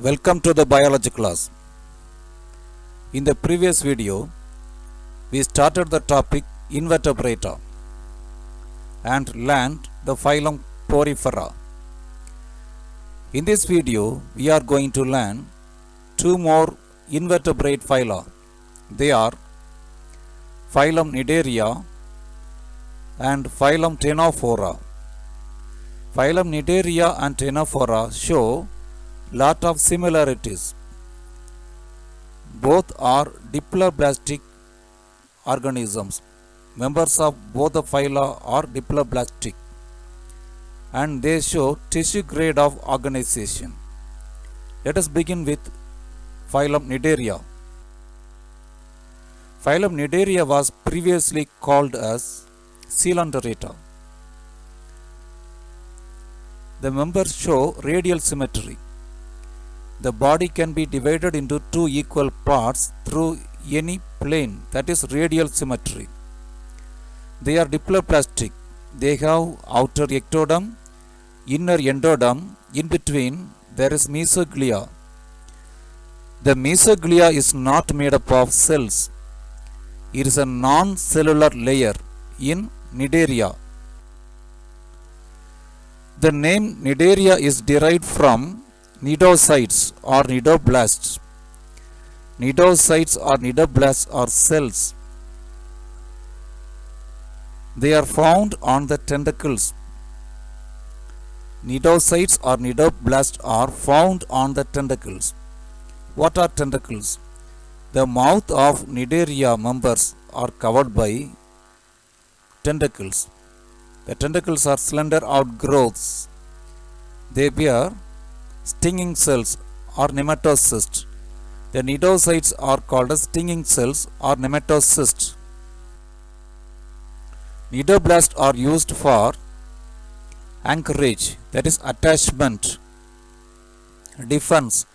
Welcome to the biology class. In the previous video, we started the topic Invertebrata and learned the phylum Porifera. In this video, we are going to learn two more invertebrate phyla. They are phylum Cnidaria and phylum Ctenophora. Phylum Cnidaria and Ctenophora show lot of similarities. Both are diploblastic organisms. Members of both the phyla are diploblastic and they show tissue grade of organization. Let us begin with phylum Cnidaria. Phylum Cnidaria was previously called as Coelenterata. The members show radial symmetry. The body can be divided into two equal parts through any plane, that is radial symmetry. They are diploblastic. They have outer ectoderm, inner endoderm. In between there is mesoglia. The mesoglia is not made up of cells. It is a non-cellular layer in Cnidaria. The name Cnidaria is derived from cnidocytes or cnidoblasts. Cnidocytes or cnidoblasts are cells. They are found on the tentacles. Cnidocytes or cnidoblasts are found on the tentacles. What are tentacles? The mouth of Cnidaria members are covered by tentacles. The tentacles are slender outgrowths. They bear stinging cells or nematocysts. The cnidocytes are called as stinging cells or nematocysts. Cnidoblasts are used for anchorage, that is attachment, defense.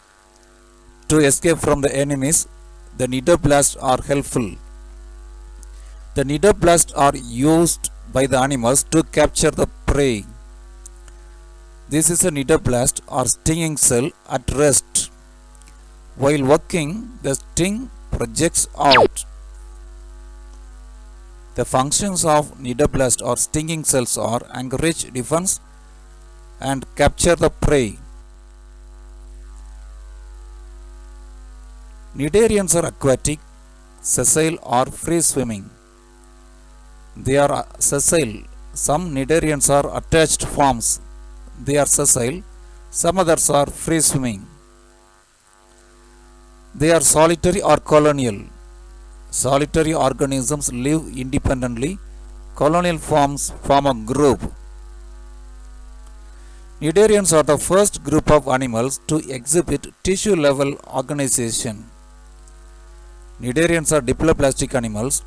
To escape from the enemies, the cnidoblasts are helpful. The cnidoblasts are used by the animals to capture the prey. This is a cnidoblast or stinging cell at rest. While working, the sting projects out. The functions of cnidoblast or stinging cells are anchorage, defense, and capture the prey. Cnidarians are aquatic, sessile, or free swimming. They are sessile. Some cnidarians are attached forms. They are sessile. Some others are free swimming. They are solitary or colonial. Solitary organisms live independently. Colonial forms form a group. Cnidarians are the first group of animals to exhibit tissue level organization. Cnidarians are diploblastic animals.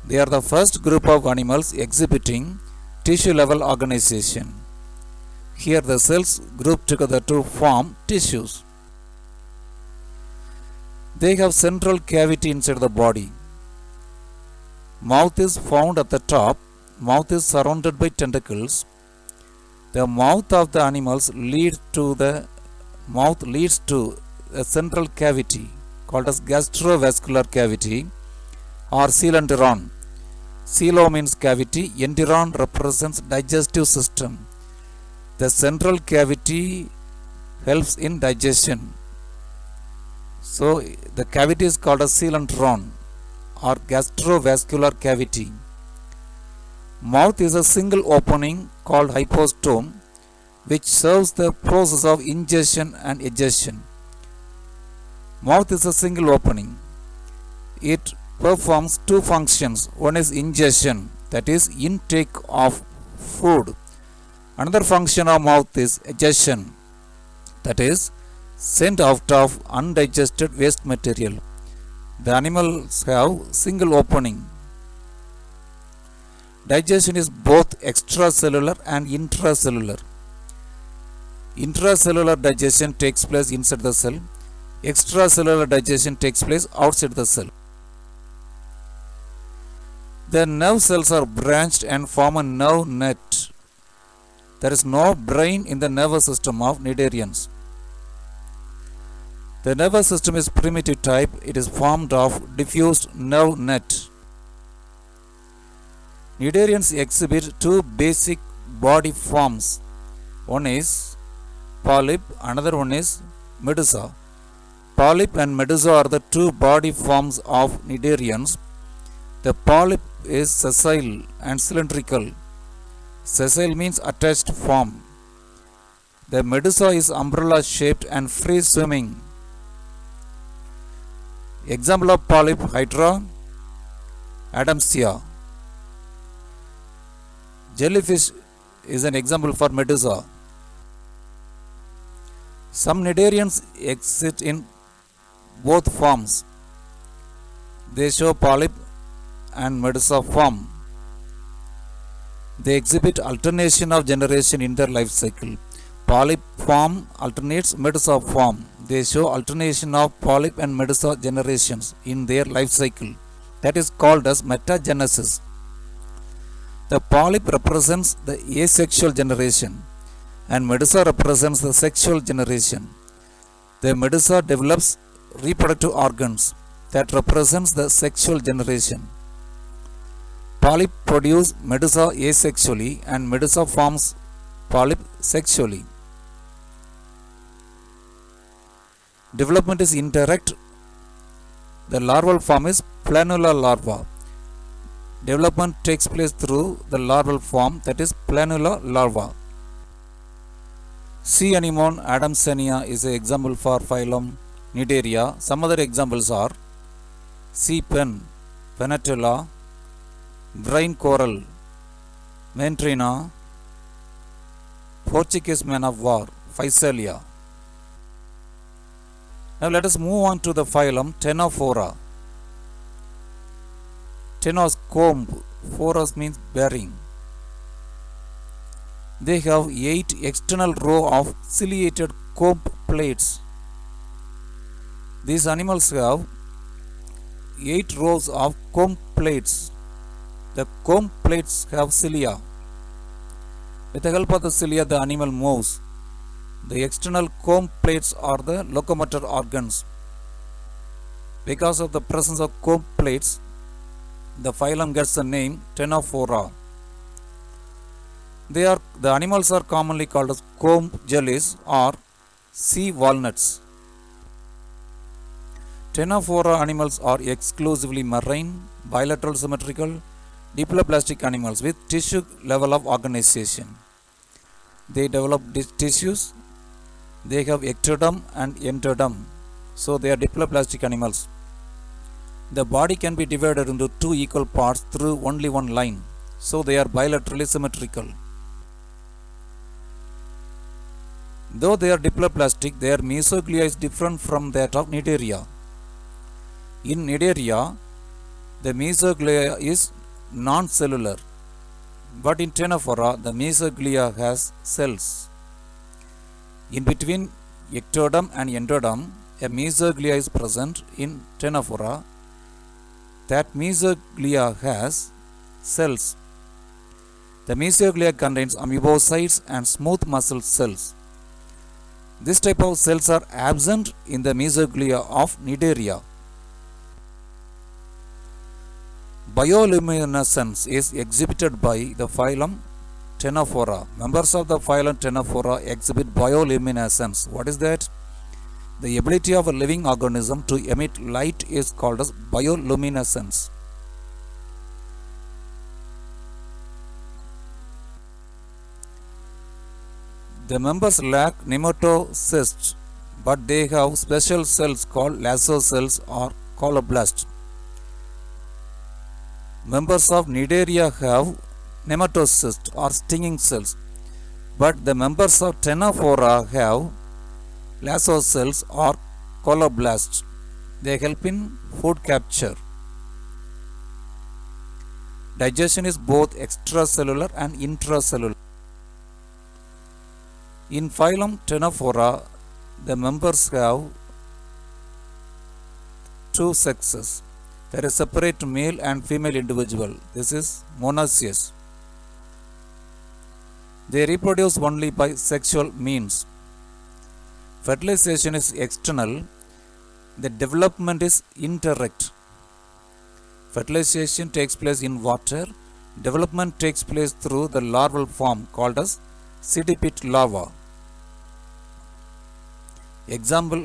They are the first group of animals exhibiting tissue level organization. Here the cells group together to form tissues. They have central cavity inside the body. Mouth is found at the top. Mouth is surrounded by tentacles. The mouth of the animals leads to a central cavity called as gastrovascular cavity or coelenteron. Coelo means cavity, enteron represents digestive system. The central cavity helps in digestion. So the cavity is called a coelenteron or gastrovascular cavity. Mouth is a single opening called hypostome which serves the process of ingestion and egestion. Mouth is a single opening. It performs two functions. One is ingestion, that is intake of food. Another function of mouth is egestion, that is sent out of undigested waste material. The animals have single opening. Digestion is both extracellular and intracellular. Intracellular digestion takes place inside the cell. Extracellular digestion takes place outside the cell. The nerve cells are branched and form a nerve net. There is no brain in the nervous system of cnidarians. The nervous system is primitive type. It is formed of diffused nerve net. Cnidarians exhibit two basic body forms. One is polyp, another one is medusa. Polyp and medusa are the two body forms of cnidarians. The polyp is sessile and cylindrical. Sessile means attached form. The medusa is umbrella shaped and free swimming. Example of polyp: Hydra, Adamsia. Jellyfish is an example for medusa. Some cnidarians exist in both forms. They show polyp and medusa form. They exhibit alternation of generation in their life cycle. Polyp form alternates medusa form. They show alternation of polyp and medusa generations in their life cycle. That is called as metagenesis. The polyp represents the asexual generation and medusa represents the sexual generation. The medusa develops reproductive organs that represents the sexual generation. Polyp produce medusa asexually and medusa forms polyp sexually. Development is indirect. The larval form is planula larva. Development takes place through the larval form, that is planula larva. Sea anemone Adamsania is an example for phylum Cnidaria. Some other examples are sea pen, Penatella, brine coral, Mentrina, Portuguese man of war, Physalia. Now let us move on to the phylum Ctenophora. Ctenos comb, phoros means bearing. They have 8 external row of ciliated comb plates. These animals have 8 rows of comb plates. The comb plates have cilia. With the help of the cilia, the animal moves. The external comb plates are the locomotor organs. Because of the presence of comb plates, the phylum gets the name Ctenophora. The animals are commonly called as comb jellies or sea walnuts. Ctenophora animals are exclusively marine, bilateral symmetrical, diploblastic animals with tissue level of organization. They develop tissues. They have ectoderm and endoderm, so they are diploblastic animals. The body can be divided into 2 equal parts through only one line, so they are bilaterally symmetrical. Though they are diploblastic, their mesoglia is different from that of Cnidaria. In Cnidaria, the mesoglia is non-cellular, but in Ctenophora, the mesoglia has cells. In between ectoderm and endoderm, a mesoglia is present in Ctenophora. That mesoglia has cells. The mesoglia contains amoebocytes and smooth muscle cells. This type of cells are absent in the mesoglia of Cnidaria. Bioluminescence is exhibited by the phylum Ctenophora. Members of the phylum Ctenophora exhibit bioluminescence. What is that? The ability of a living organism to emit light is called as bioluminescence. The members lack nematocysts, but they have special cells called lasso cells or colloblasts. Members of Cnidaria have nematocysts or stinging cells, but the members of Ctenophora have lasso cells or colloblasts. They help in food capture. Digestion is both extracellular and intracellular. In phylum Ctenophora, the members have 2 sexes. There is separate male and female individual. This is monoecious. They reproduce only by sexual means. Fertilization is external. The development is indirect. Fertilization takes place in water. Development takes place through the larval form called as sedipit larva. Example,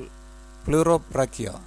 Pleurobrachia.